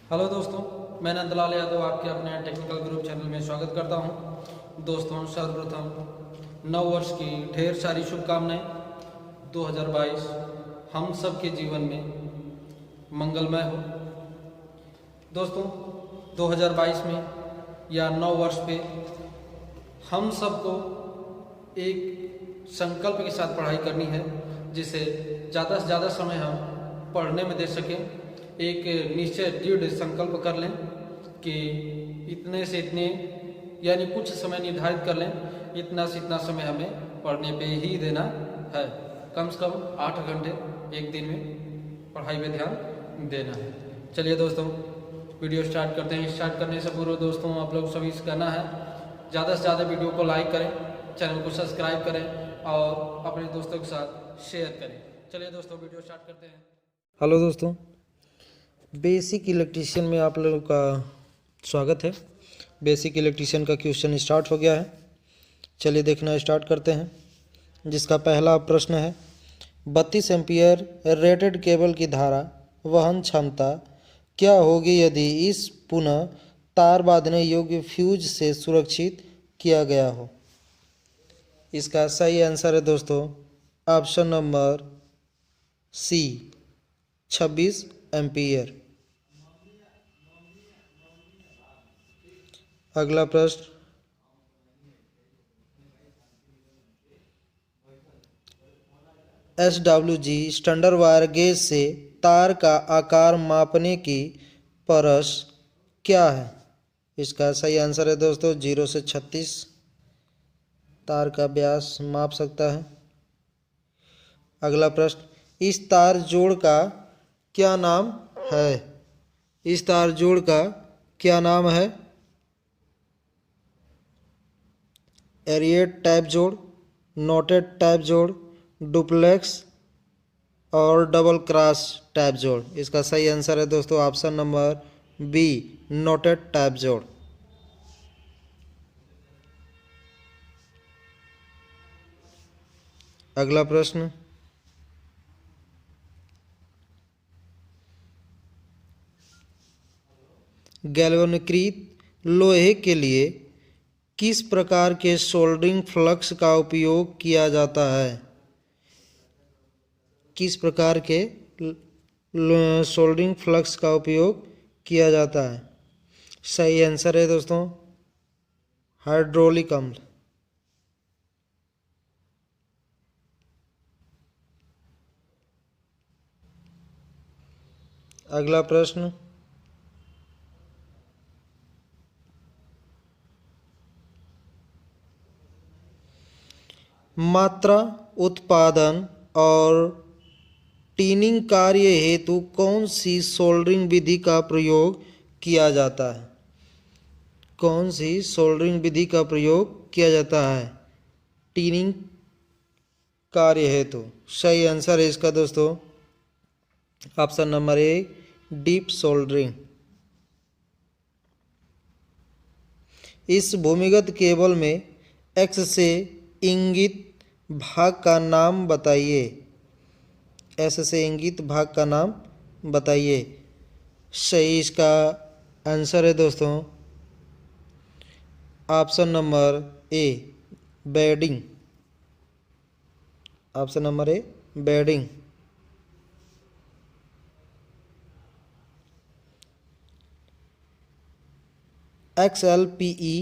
Hello दोस्तों, मैं नंदलाल यादव आपके अपने टेक्निकल ग्रुप चैनल में स्वागत करता हूं। दोस्तों, सर्वप्रथम नव वर्ष की ढेर सारी शुभकामनाएं। 2022 हम सब के जीवन में मंगलमय हो। दोस्तों, 2022 में या नव वर्ष पे हम सबको एक संकल्प के साथ पढ़ाई करनी है, जिसे ज़्यादा से ज़्यादा समय हम पढ़ने में दे सकें। एक निश्चय दृढ़ संकल्प कर लें कि इतने से इतने यानी कुछ समय निर्धारित कर लें, इतना से इतना समय हमें पढ़ने पे ही देना है। कम से कम 8 घंटे एक दिन में पढ़ाई पे ध्यान देना है। चलिए दोस्तों, वीडियो स्टार्ट करते हैं। स्टार्ट करने से पूर्व दोस्तों, आप लोग सभी से कहना है ज़्यादा से ज़्यादा वीडियो को लाइक करें, चैनल को सब्सक्राइब करें और अपने दोस्तों के साथ शेयर करें। चलिए दोस्तों, वीडियो स्टार्ट करते हैं। हेलो दोस्तों, बेसिक इलेक्ट्रीशियन में आप लोगों का स्वागत है। बेसिक इलेक्ट्रीशियन का क्वेश्चन स्टार्ट हो गया है। चलिए देखना स्टार्ट करते हैं, जिसका पहला प्रश्न है 32 एम्पियर रेटेड केबल की धारा वहन क्षमता क्या होगी यदि इस पुनः तार बांधने योग्य फ्यूज से सुरक्षित किया गया हो। इसका सही आंसर है दोस्तों ऑप्शन नंबर सी 26 एम्पियर। अगला प्रश्न SWG स्टैंडर्ड वायर गेज से तार का आकार मापने की परस क्या है। इसका सही आंसर है दोस्तों 0 से 36 तार का व्यास माप सकता है। अगला प्रश्न इस तार जोड़ का क्या नाम है। इस तार जोड़ का क्या नाम है। एरिएट टाइप जोड़, नोटेड टाइप जोड़, डुप्लेक्स और डबल क्रॉस टाइप जोड़। इसका सही आंसर है दोस्तों option number be noted type जोड़। अगला प्रश्न गैल्वेनीकृत लोहे के लिए किस प्रकार के सोल्डरिंग फ्लक्स का उपयोग किया जाता है। किस प्रकार के सोल्डरिंग फ्लक्स का उपयोग किया जाता है। सही आंसर है दोस्तों हाइड्रोलिक अम्ल। अगला प्रश्न मात्रा उत्पादन और टीनिंग कार्य हेतु कौन सी सोल्डरिंग विधि का प्रयोग किया जाता है। कौन सी सोल्डरिंग विधि का प्रयोग किया जाता है टीनिंग कार्य हेतु। सही आंसर है इसका दोस्तों option number a deep soldering. इस भूमिगत केबल में एक्स से इंगित भाग का नाम बताइए। एस से इंगित भाग का नाम बताइए। सही इसका आंसर है दोस्तों option number A bedding. Option number A bedding. XLPE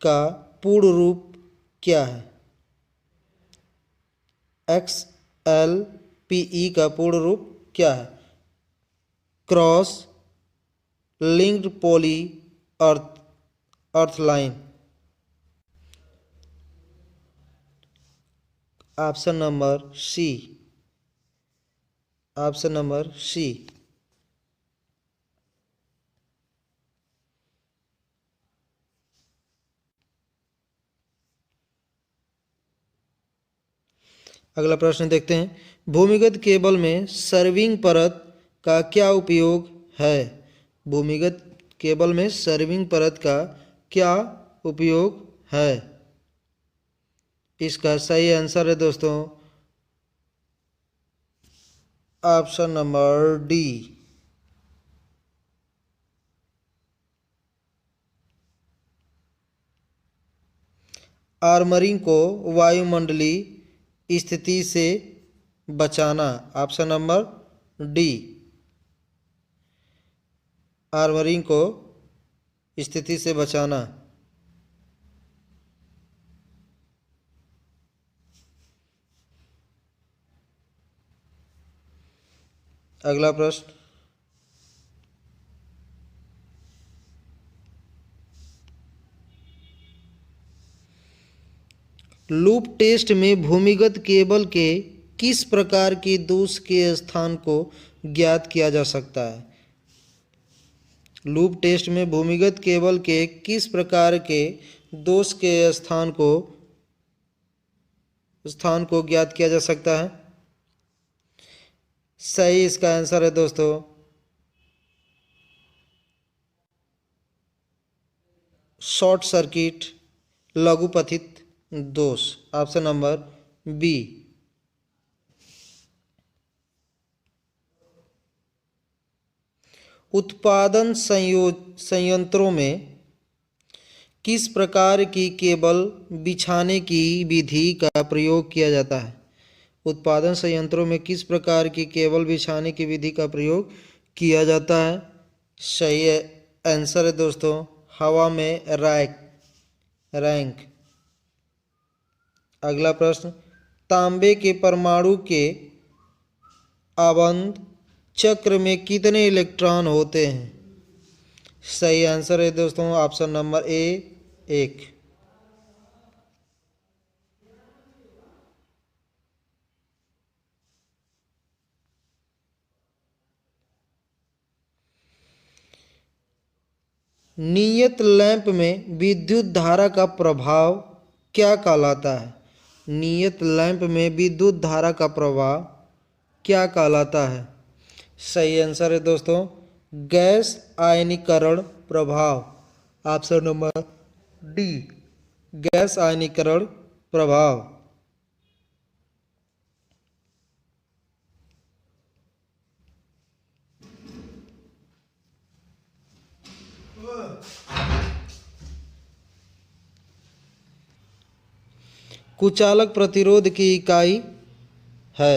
का पूर्ण रूप क्या है। XLPE का पूर्ण रूप क्या है। Cross linked polyethylene. Option number C. Option number C. अगला प्रश्न देखते हैं भूमिगत केबल में सर्विंग परत का क्या उपयोग है। भूमिगत केबल में सर्विंग परत का क्या उपयोग है। इसका सही आंसर है दोस्तों ऑप्शन नंबर डी आर्मरिंग को वायुमंडलीय स्थिति से बचाना। ऑप्शन नंबर डी, आर्मरिंग को स्थिति से बचाना। अगला प्रश्न, लूप टेस्ट में भूमिगत केबल के किस प्रकार के दोष के स्थान को ज्ञात किया जा सकता है? लूप टेस्ट में भूमिगत केबल के किस प्रकार के दोष के स्थान को ज्ञात किया जा सकता है? सही इसका आंसर है दोस्तों शॉर्ट सर्किट लघुपथित दोष। Option number B. उत्पादन संयंत्रों में किस प्रकार की केबल बिछाने की विधि का प्रयोग किया जाता है? उत्पादन संयंत्रों में किस प्रकार की केबल बिछाने की विधि का प्रयोग किया जाता है? सही आंसर है दोस्तों हवा में रैंक। अगला प्रश्न, तांबे के परमाणु के आबंध चक्र में कितने इलेक्ट्रॉन होते हैं? सही आंसर है दोस्तों ऑप्शन नंबर ए, 1। नियत लैंप में विद्युत धारा का प्रभाव क्या कहलाता है? नियत लैंप में विद्युत धारा का प्रभाव क्या कहलाता है? सही आंसर है दोस्तों गैस आयनीकरण प्रभाव। ऑप्शन नंबर डी, गैस आयनीकरण प्रभाव। कुचालक प्रतिरोध की इकाई है।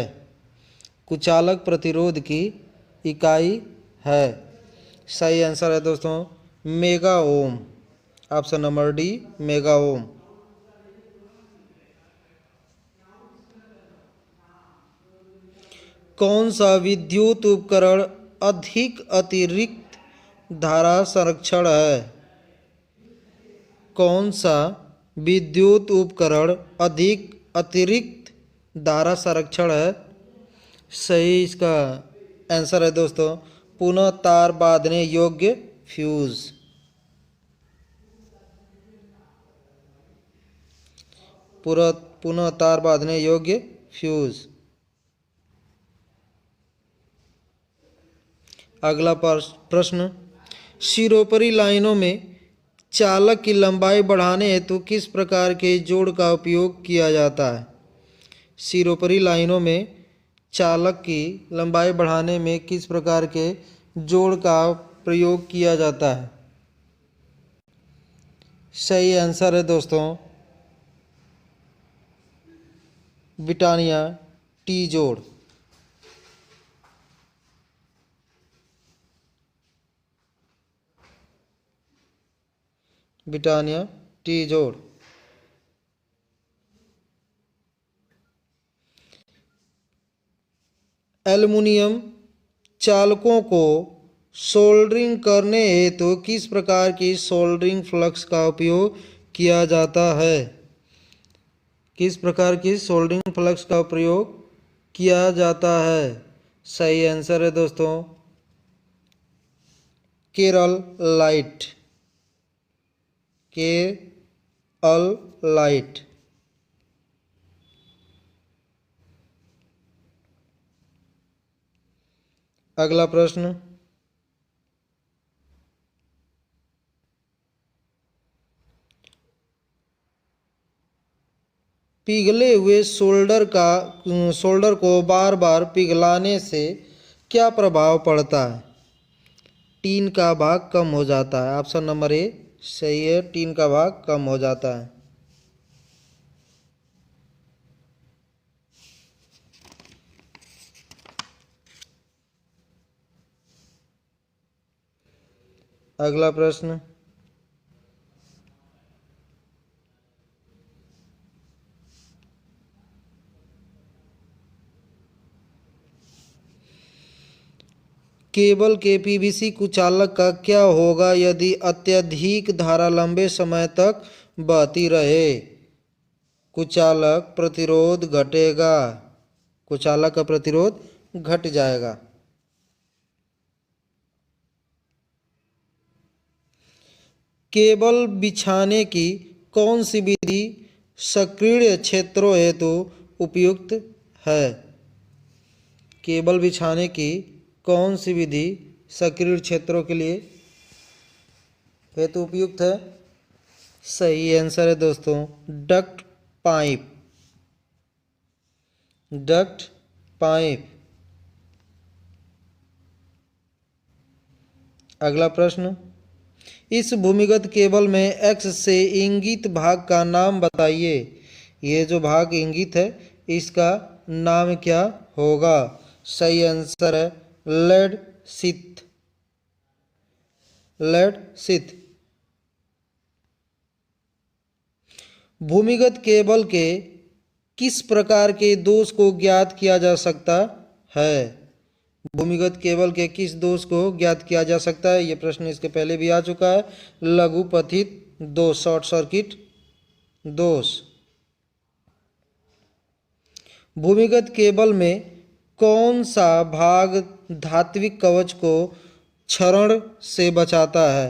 कुचालक प्रतिरोध की इकाई है। सही आंसर है दोस्तों mega ohm. Option number D, mega ohm. कौन सा विद्युत उपकरण अधिक अतिरिक्त धारा संरक्षण है? कौन सा विद्युत उपकरण अधिक अतिरिक्त धारा संरक्षण है? सही इसका आंसर है दोस्तों पुनः तार बांधने योग्य फ्यूज। पुनः तार बांधने योग्य फ्यूज। अगला प्रश्न, सिरोपरी लाइनों में चालक की लंबाई बढ़ाने हेतु किस प्रकार के जोड़ का उपयोग किया जाता है? सिरोपरी लाइनों में चालक की लंबाई बढ़ाने में किस प्रकार के जोड़ का प्रयोग किया जाता है? सही आंसर है दोस्तों ब्रिटानिया टी जोड़। ब्रिटानिया टी जोड़। एल्युमिनियम चालकों को सोल्डरिंग करने हेतु किस प्रकार की सोल्डरिंग फ्लक्स का उपयोग किया जाता है? किस प्रकार की सोल्डरिंग फ्लक्स का प्रयोग किया जाता है? सही आंसर है दोस्तों केरल लाइट। अगला प्रश्न, पिघले हुए सोल्डर को बार बार पिघलाने से क्या प्रभाव पड़ता है? टीन का भाग कम हो जाता है। ऑप्शन नंबर ए सही है टीन का भाग कम हो जाता है। अगला प्रश्न, केबल के पीवीसी कुचालक का क्या होगा यदि अत्यधिक धारा लंबे समय तक बहती रहे? कुचालक प्रतिरोध घटेगा, कुचालक का प्रतिरोध घट जाएगा। केबल बिछाने की कौन सी विधि सक्रिय क्षेत्रों हेतु उपयुक्त है? केबल बिछाने की कौन सी विधि सक्रिय क्षेत्रों के लिए हेतु उपयुक्त है? सही आंसर है दोस्तों डक्ट पाइप, डक्ट पाइप। अगला प्रश्न, इस भूमिगत केबल में एक्स से इंगित भाग का नाम बताइए। ये जो भाग इंगित है इसका नाम क्या होगा? सही आंसर है लेड शीथ, लेड शीथ। भूमिगत केबल के किस प्रकार के दोष को ज्ञात किया जा सकता है? भूमिगत केबल के किस दोष को ज्ञात किया जा सकता है? ये प्रश्न इसके पहले भी आ चुका है। लघु पथित दोष, शॉर्ट सर्किट दोष। भूमिगत केबल में कौन सा भाग धात्विक कवच को क्षरण से बचाता है?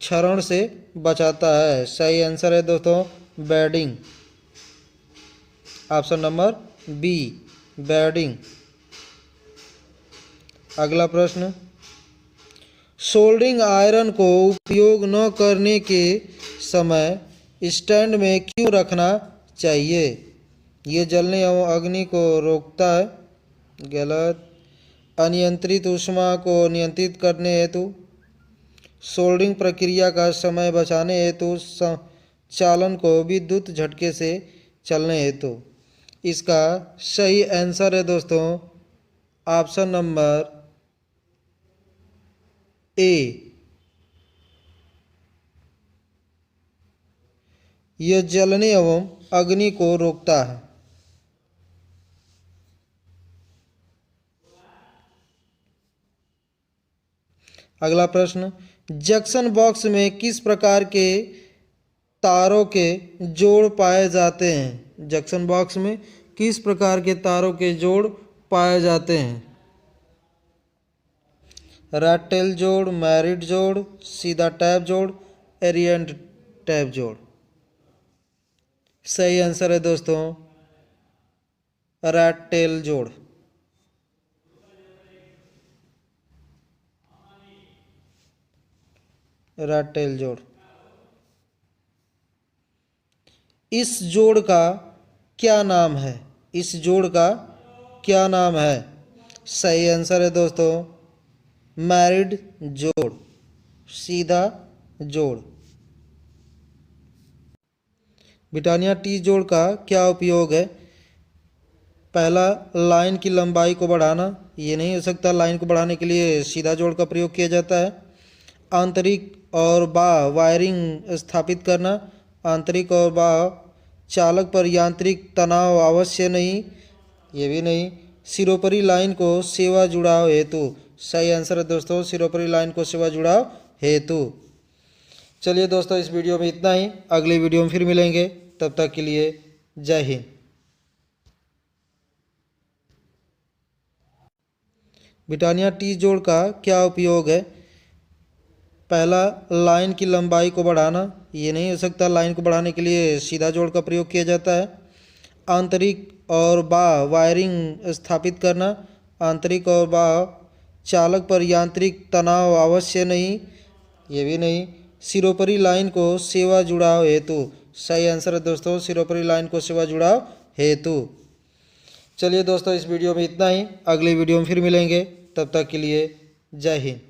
क्षरण से बचाता है। सही आंसर है दोस्तों bedding, option number B, bedding. अगला प्रश्न, सोल्डरिंग आयरन को उपयोग न करने के समय स्टैंड में क्यों रखना चाहिए? ये जलने एवं अग्नि को रोकता है, गलत। अनियंत्रित ऊष्मा को नियंत्रित करने हेतु, सोल्डरिंग प्रक्रिया का समय बचाने हेतु, चालन को विद्युत झटके से चलने हेतु। इसका सही आंसर है दोस्तों ऑप्शन नंबर ए, यह जलने एवं अग्नि को रोकता है। अगला प्रश्न, जंक्शन बॉक्स में किस प्रकार के तारों के जोड़ पाए जाते हैं? जंक्शन बॉक्स में किस प्रकार के तारों के जोड़ पाए जाते हैं? रैटेल जोड़, मैरिड जोड़, सीधा टैप जोड़, एरिएंट टैप जोड़। सही आंसर है दोस्तों रैटेल जोड़। रैटेल जोड़। इस जोड़ का क्या नाम है? इस जोड़ का क्या नाम है? सही आंसर है दोस्तों मैरिड जोड़, सीधा जोड़। ब्रिटानिया टी जोड़ का क्या उपयोग है? पहला, लाइन की लंबाई को बढ़ाना। ये नहीं हो सकता, लाइन को बढ़ाने के लिए सीधा जोड़ का प्रयोग किया जाता है। आंतरिक और बाह्य वायरिंग स्थापित करना। आंतरिक और बाह्य चालक पर यांत्रिक तनाव आवश्यक नहीं, ये भी नहीं। सिरोपरी लाइन को सेवा जुड़ाव हेतु। सही आंसर है दोस्तों सिरोपरी लाइन को सेवा जुड़ाव हेतु। चलिए दोस्तों इस वीडियो में इतना ही, अगली वीडियो में फिर मिलेंगे, तब तक के लिए जय हिंद। ब्रिटानिया टी जोड़ का क्या उपयोग है? पहला, लाइन की लंबाई को बढ़ाना। ये नहीं हो सकता, लाइन को बढ़ाने के लिए सीधा जोड़ का प्रयोग किया जाता है। आंतरिक और बाह्य वायरिंग स्थापित करना। आंतरिक और बाह्य चालक पर यांत्रिक तनाव आवश्यक नहीं, ये भी नहीं। सिरोपरी लाइन को सेवा जुड़ाव हेतु। सही आंसर है दोस्तों सिरोपरी लाइन को सेवा जुड़ाव हेतु। चलिए दोस्तों इस वीडियो में इतना ही, अगली वीडियो में फिर मिलेंगे, तब तक के लिए जय हिंद।